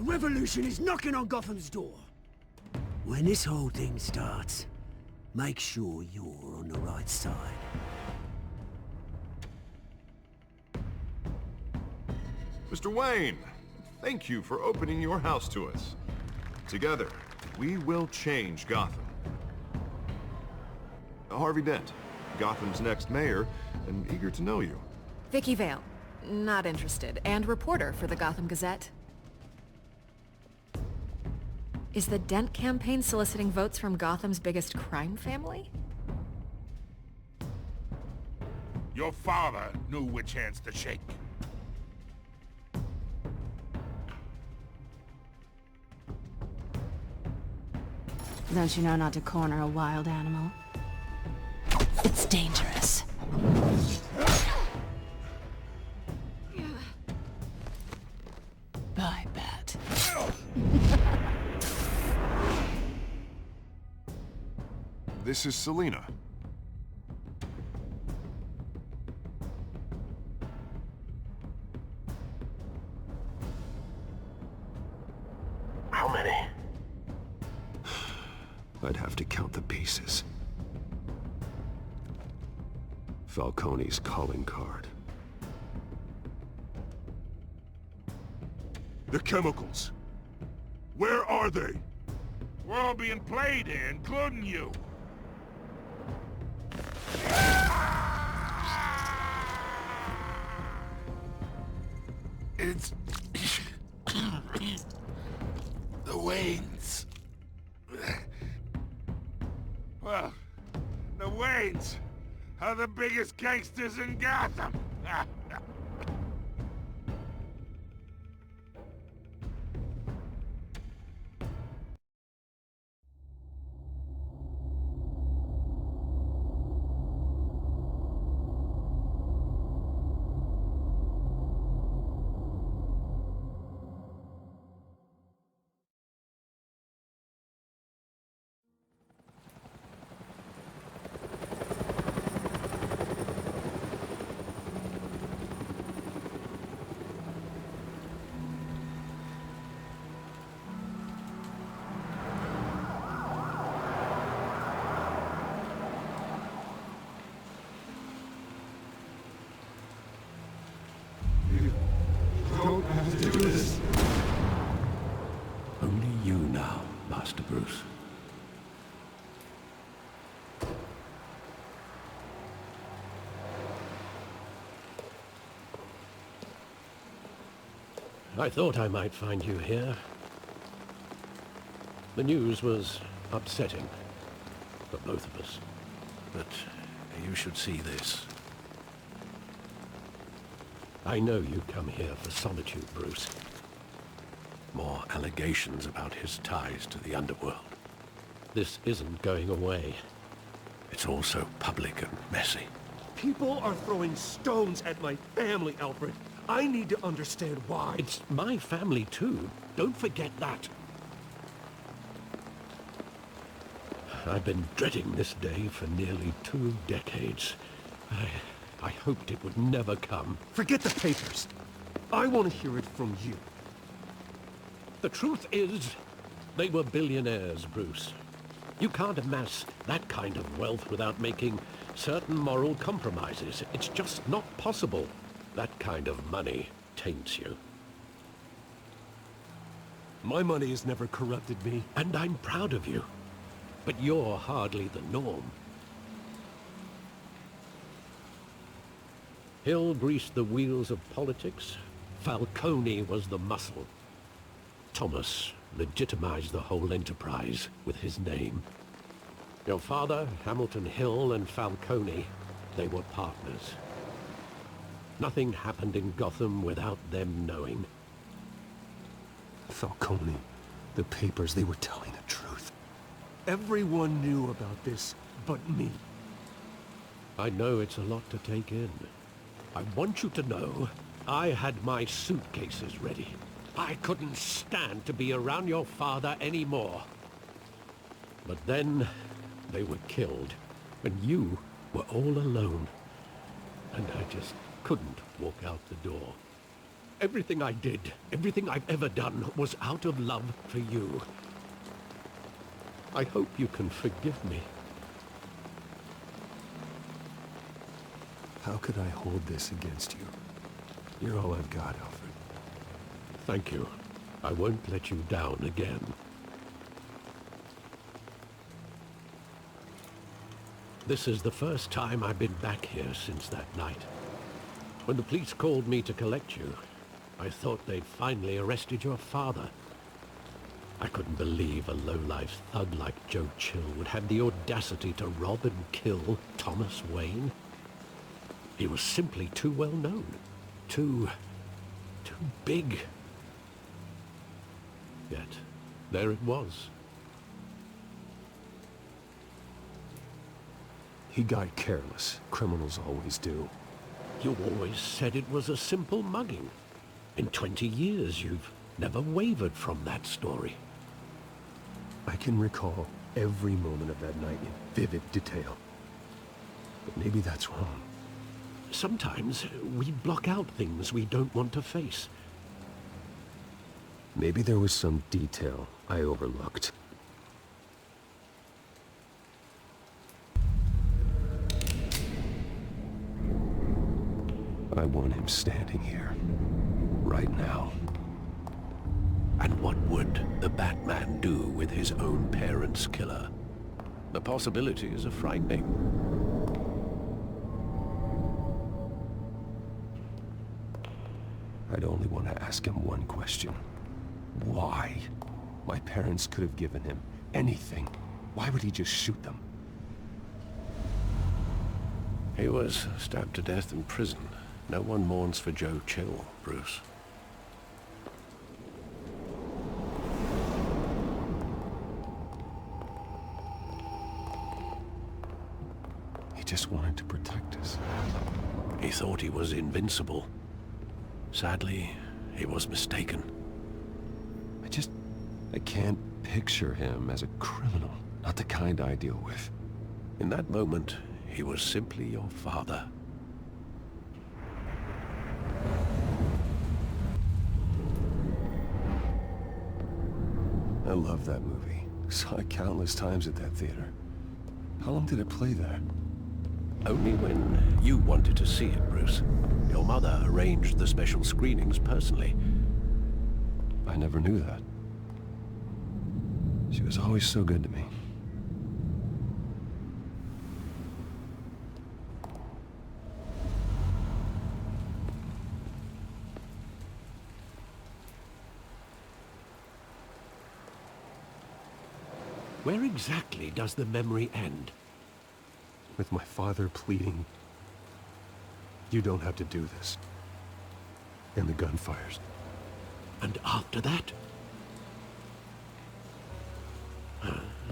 A revolution is knocking on Gotham's door. When this whole thing starts, make sure you're on the right side. Mr. Wayne, thank you for opening your house to us. Together, we will change Gotham. Harvey Dent, Gotham's next mayor, and eager to know you. Vicky Vale, not interested, and reporter for the Gotham Gazette. Is the Dent campaign soliciting votes from Gotham's biggest crime family? Your father knew which hands to shake. Don't you know not to corner a wild animal? It's dangerous. Bye, Bat. This is Selina. How many? I'd have to count the pieces. Falcone's calling card. The chemicals. Where are they? We're all being played here, including you. It's... the Waynes. Well, the Waynes are the biggest gangsters in Gotham. Don't have to do this. Only you now, Master Bruce. I thought I might find you here. The news was upsetting for both of us. But you should see this. I know you come here for solitude, Bruce. More allegations about his ties to the underworld. This isn't going away. It's all so public and messy. People are throwing stones at my family, Alfred. I need to understand why. It's my family too. Don't forget that. I've been dreading this day for nearly 2 decades. I hoped it would never come. Forget the papers. I want to hear it from you. The truth is, they were billionaires, Bruce. You can't amass that kind of wealth without making certain moral compromises. It's just not possible. That kind of money taints you. My money has never corrupted me. And I'm proud of you. But you're hardly the norm. Hill greased the wheels of politics. Falcone was the muscle. Thomas legitimized the whole enterprise with his name. Your father, Hamilton Hill, and Falcone, they were partners. Nothing happened in Gotham without them knowing. Falcone, the papers, they were telling the truth. Everyone knew about this but me. I know it's a lot to take in. I want you to know I had my suitcases ready. I couldn't stand to be around your father anymore. But then they were killed, and you were all alone. And I just couldn't walk out the door. Everything I did, everything I've ever done, was out of love for you. I hope you can forgive me. How could I hold this against you? You're all I've got, Alfred. Thank you. I won't let you down again. This is the first time I've been back here since that night. When the police called me to collect you, I thought they'd finally arrested your father. I couldn't believe a low-life thug like Joe Chill would have the audacity to rob and kill Thomas Wayne. He was simply too well known. Too big. Yet, there it was. He got careless. Criminals always do. You always said it was a simple mugging. In 20 years, you've never wavered from that story. I can recall every moment of that night in vivid detail. But maybe that's wrong. Sometimes we block out things we don't want to face. Maybe there was some detail I overlooked. I want him standing here, right now. And what would the Batman do with his own parents' killer? The possibilities are frightening. I'd only want to ask him one question. Why? My parents could have given him anything. Why would he just shoot them? He was stabbed to death in prison. No one mourns for Joe Chill, Bruce. He just wanted to protect us. He thought he was invincible. Sadly, he was mistaken. I can't picture him as a criminal. Not the kind I deal with. In that moment, he was simply your father. I love that movie. Saw it countless times at that theater. How long did it play there? Only when you wanted to see it, Bruce. Your mother arranged the special screenings personally. I never knew that. She was always so good to me. Where exactly does the memory end? With my father pleading, "You don't have to do this." And the gun fires. And after that?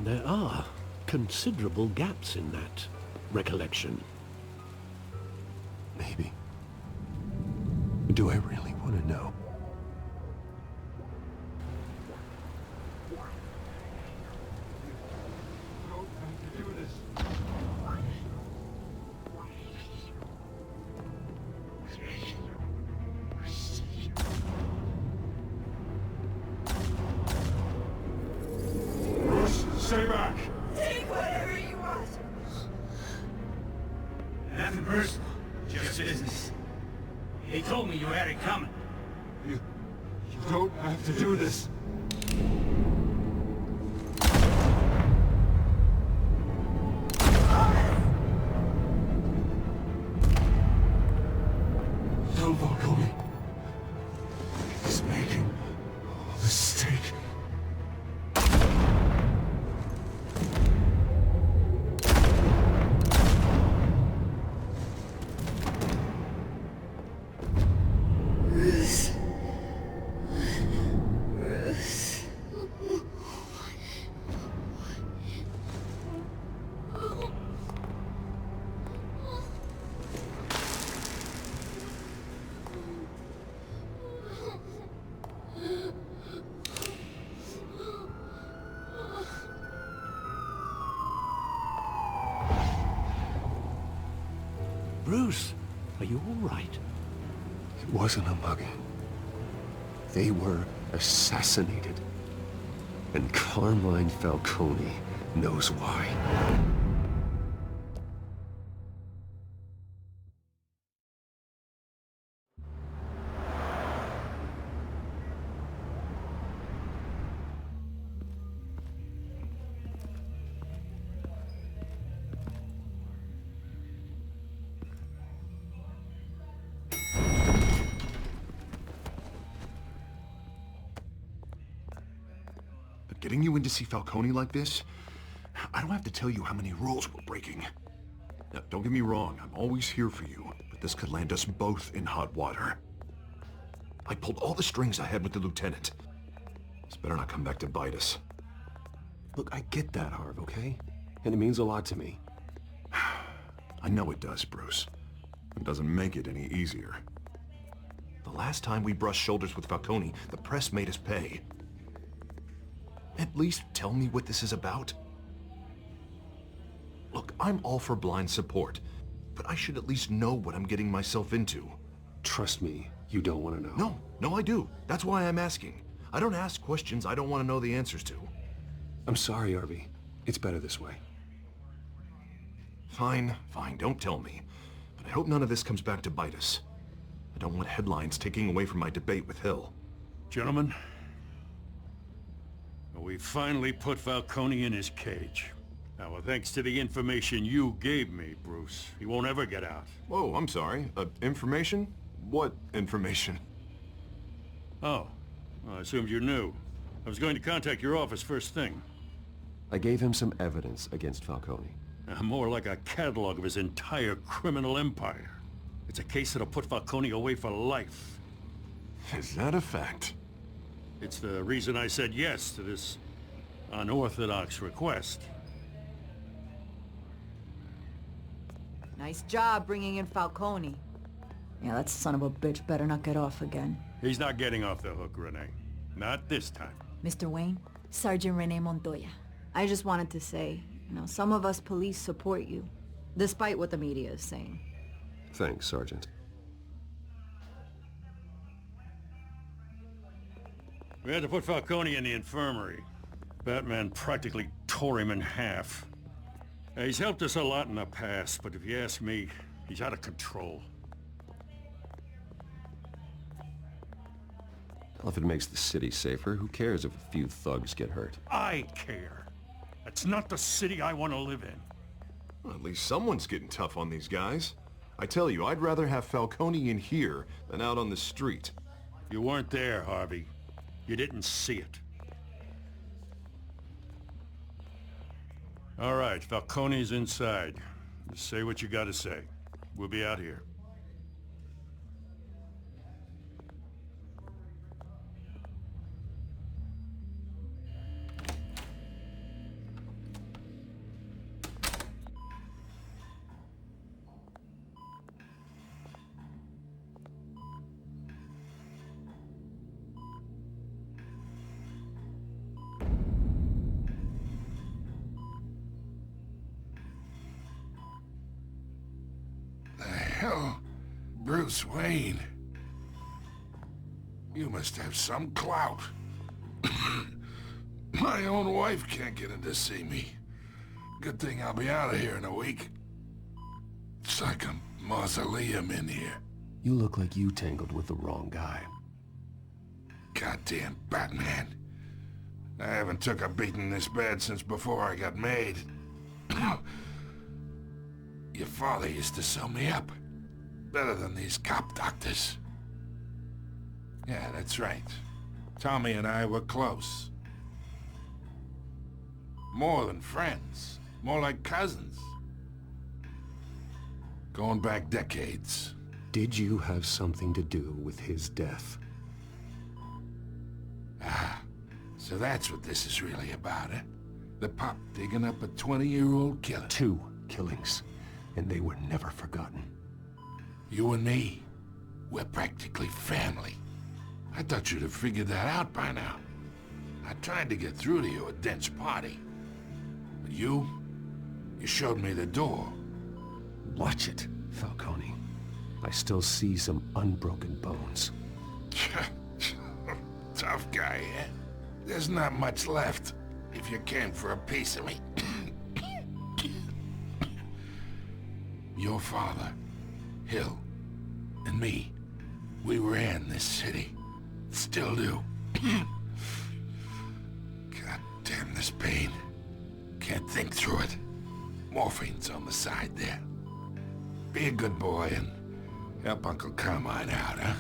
There are considerable gaps in that recollection. Maybe. Do I really want to know? Stay back! Take whatever you want! Nothing personal, just business. He told me you had it coming. You don't have to do this. Don't follow me. He's making a mistake. Bruce, are you all right? It wasn't a mugging. They were assassinated. And Carmine Falcone knows why. Getting you in to see Falcone like this? I don't have to tell you how many rules we're breaking. Now, don't get me wrong, I'm always here for you, but this could land us both in hot water. I pulled all the strings I had with the lieutenant. This better not come back to bite us. Look, I get that, Harv, okay? And it means a lot to me. I know it does, Bruce. It doesn't make it any easier. The last time we brushed shoulders with Falcone, the press made us pay. At least tell me what this is about. Look, I'm all for blind support, but I should at least know what I'm getting myself into. Trust me, you don't want to know. No, I do. That's why I'm asking. I don't ask questions I don't want to know the answers to. I'm sorry, Harvey. It's better this way. Fine, don't tell me. But I hope none of this comes back to bite us. I don't want headlines taking away from my debate with Hill. Gentlemen, we finally put Falcone in his cage. Now, thanks to the information you gave me, Bruce, he won't ever get out. Whoa, I'm sorry. Information? What information? Oh, well, I assumed you knew. I was going to contact your office first thing. I gave him some evidence against Falcone. More like a catalog of his entire criminal empire. It's a case that'll put Falcone away for life. Is that a fact? It's the reason I said yes to this unorthodox request. Nice job bringing in Falcone. Yeah, that son of a bitch better not get off again. He's not getting off the hook, Renee. Not this time. Mr. Wayne, Sergeant Renee Montoya. I just wanted to say, some of us police support you, despite what the media is saying. Thanks, Sergeant. We had to put Falcone in the infirmary. Batman practically tore him in half. He's helped us a lot in the past, but if you ask me, he's out of control. Well, if it makes the city safer, who cares if a few thugs get hurt? I care. That's not the city I want to live in. Well, at least someone's getting tough on these guys. I tell you, I'd rather have Falcone in here than out on the street. You weren't there, Harvey. You didn't see it. All right, Falcone's inside. Just say what you gotta say. We'll be out here. Hell, Bruce Wayne. You must have some clout. My own wife can't get in to see me. Good thing I'll be out of here in a week. It's like a mausoleum in here. You look like you tangled with the wrong guy. Goddamn Batman. I haven't took a beating this bad since before I got made. Your father used to sew me up. Better than these cop doctors. Yeah, that's right. Tommy and I were close. More than friends. More like cousins. Going back decades. Did you have something to do with his death? Ah, so that's what this is really about, eh? The pop digging up a 20-year-old killer. 2 killings, and they were never forgotten. You and me, we're practically family. I thought you'd have figured that out by now. I tried to get through to you at Dent's party. But you showed me the door. Watch it, Falcone. I still see some unbroken bones. Tough guy, eh? There's not much left, if you came for a piece of me. Your father, Hill, and me, we ran this city. Still do. God damn this pain. Can't think through it. Morphine's on the side there. Be a good boy and help Uncle Carmine out, huh?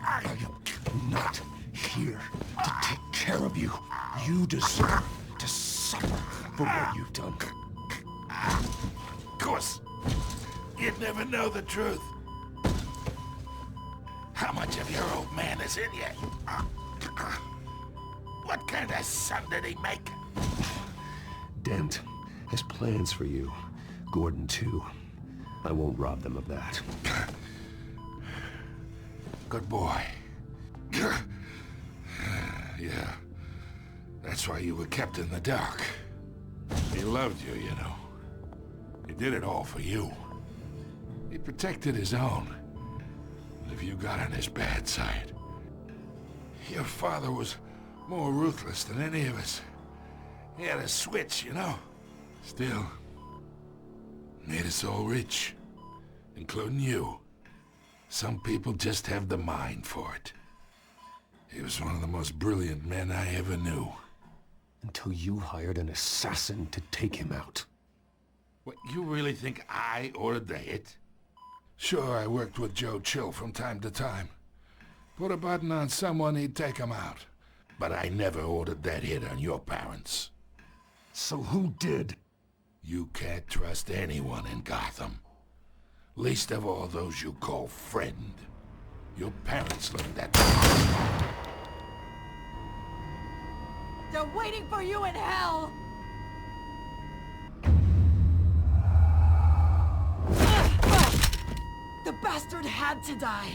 I am not here to take care of you. You deserve to suffer for what you've done. Of course. You'd never know the truth. How much of your old man is in you? What kind of son did he make? Dent has plans for you. Gordon, too. I won't rob them of that. Good boy. Yeah. That's why you were kept in the dark. He loved you, you know. He did it all for you. He protected his own. And if you got on his bad side... Your father was more ruthless than any of us. He had a switch, you know. Still, made us all rich. Including you. Some people just have the mind for it. He was one of the most brilliant men I ever knew. Until you hired an assassin to take him out. What, you really think I ordered the hit? Sure, I worked with Joe Chill from time to time. Put a button on someone, he'd take him out. But I never ordered that hit on your parents. So who did? You can't trust anyone in Gotham. Least of all those you call friend. Your parents learned that. They're waiting for you in hell! The bastard had to die!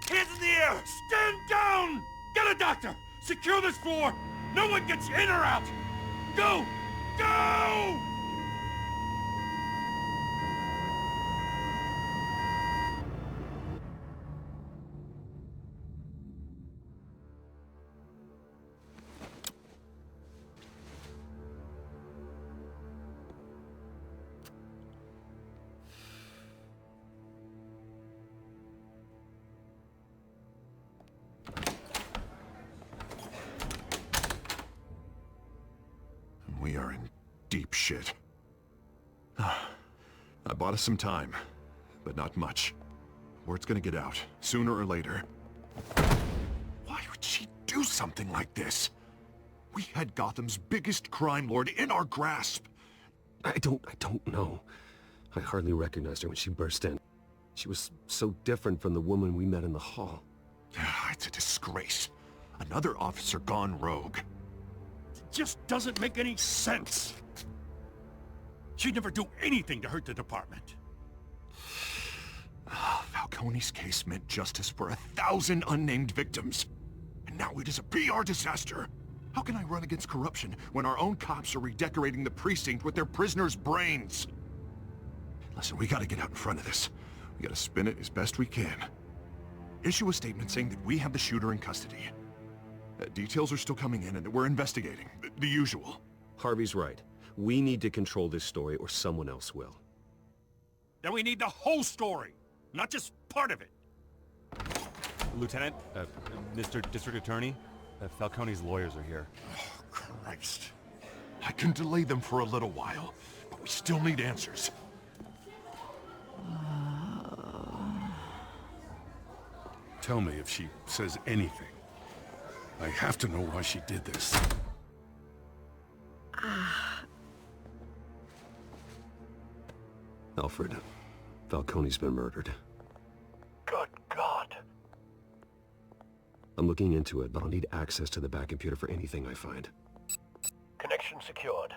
Hands in the air! Stand down! Get a doctor! Secure this floor! No one gets in or out! Go! Go! We are in deep shit. I bought us some time, but not much. Word's gonna get out, sooner or later. Why would she do something like this? We had Gotham's biggest crime lord in our grasp. I don't know. I hardly recognized her when she burst in. She was so different from the woman we met in the hall. It's a disgrace. Another officer gone rogue. Just doesn't make any sense. She'd never do anything to hurt the department. Falcone's case meant justice for 1,000 unnamed victims. And now it is a PR disaster. How can I run against corruption when our own cops are redecorating the precinct with their prisoners' brains? Listen, we gotta get out in front of this. We gotta spin it as best we can. Issue a statement saying that we have the shooter in custody. Details are still coming in and that we're investigating. The usual. Harvey's right. We need to control this story or someone else will. Then we need the whole story, not just part of it. Lieutenant, Mr. District Attorney, Falcone's lawyers are here. Oh, Christ. I can delay them for a little while, but we still need answers. Tell me if she says anything. I have to know why she did this. Alfred, Falcone's been murdered. Good God. I'm looking into it, but I'll need access to the back computer for anything I find. Connection secured.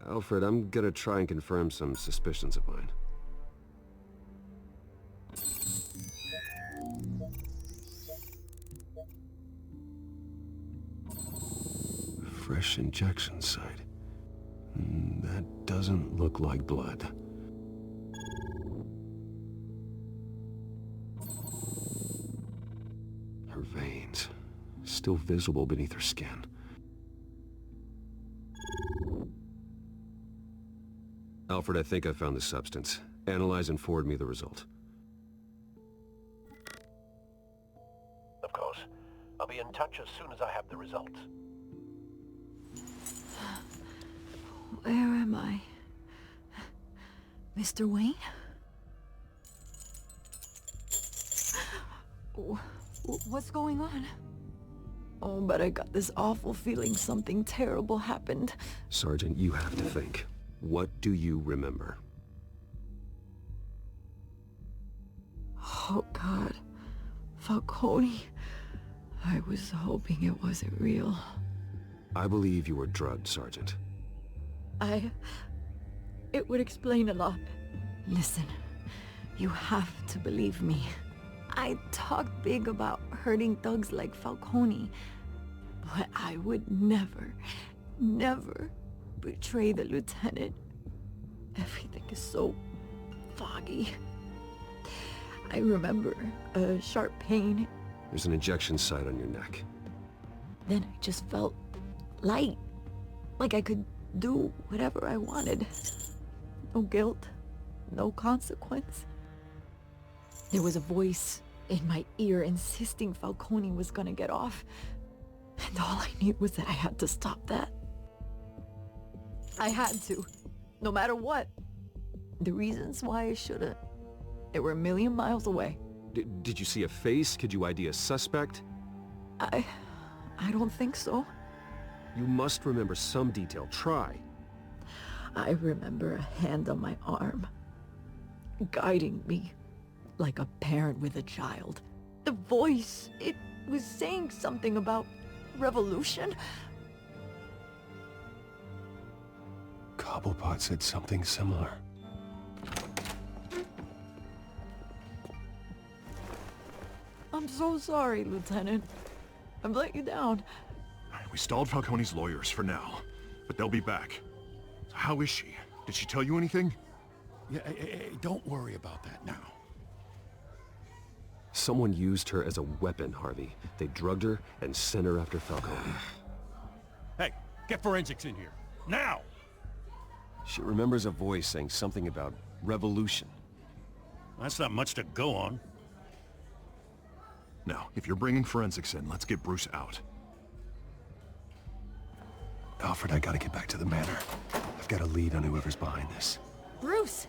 Alfred, I'm gonna try and confirm some suspicions of mine. fresh injection site. That doesn't look like blood. Her veins, still visible beneath her skin. Alfred, I think I found the substance. Analyze and forward me the result. Of course. I'll be in touch as soon as I have the results. Where am I? Mr. Wayne? What's going on? Oh, but I got this awful feeling something terrible happened. Sergeant, you have to think. What do you remember? Oh, God. Falcone. I was hoping it wasn't real. I believe you were drugged, Sergeant. It would explain a lot. Listen, you have to believe me. I talked big about hurting thugs like Falcone, but I would never, never betray the lieutenant. Everything is so foggy. I remember a sharp pain. There's an injection site on your neck. Then I just felt light, like I could do whatever I wanted. No guilt, no consequence. There was a voice in my ear insisting Falcone was gonna get off, and all I knew was that I had to stop that. I had to, no matter what. The reasons why I shouldn't, they were a million miles away. Did you see a face? Could you ID a suspect? I don't think so. You must remember some detail. Try. I remember a hand on my arm, guiding me like a parent with a child. The voice, it was saying something about revolution. Cobblepot said something similar. I'm so sorry, Lieutenant. I've let you down. We stalled Falcone's lawyers for now, but they'll be back. So how is she? Did she tell you anything? Yeah, don't worry about that now. Someone used her as a weapon, Harvey. They drugged her and sent her after Falcone. Hey, get forensics in here. Now! She remembers a voice saying something about revolution. That's not much to go on. Now, if you're bringing forensics in, let's get Bruce out. Alfred, I gotta get back to the manor. I've got a lead on whoever's behind this. Bruce!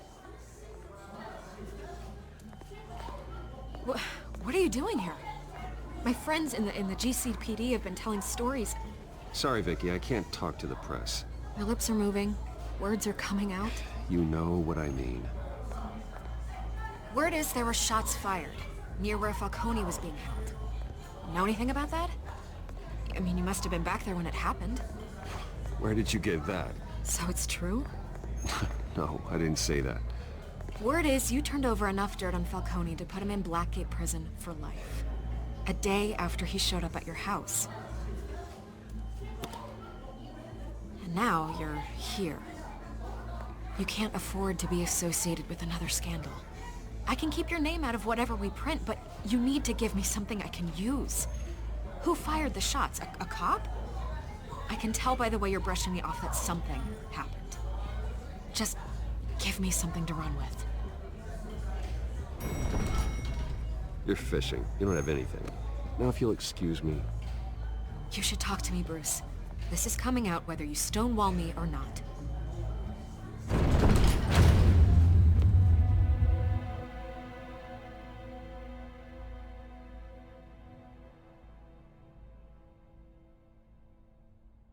What are you doing here? My friends in the GCPD have been telling stories. Sorry, Vicky, I can't talk to the press. My lips are moving. Words are coming out. You know what I mean. Word is there were shots fired near where Falcone was being held. Know anything about that? I mean, you must have been back there when it happened. Where did you get that? So it's true? No, I didn't say that. Word is you turned over enough dirt on Falcone to put him in Blackgate Prison for life. A day after he showed up at your house. And now you're here. You can't afford to be associated with another scandal. I can keep your name out of whatever we print, but you need to give me something I can use. Who fired the shots? A cop? I can tell by the way you're brushing me off that something happened. Just give me something to run with. You're fishing. You don't have anything. Now if you'll excuse me. You should talk to me, Bruce. This is coming out whether you stonewall me or not.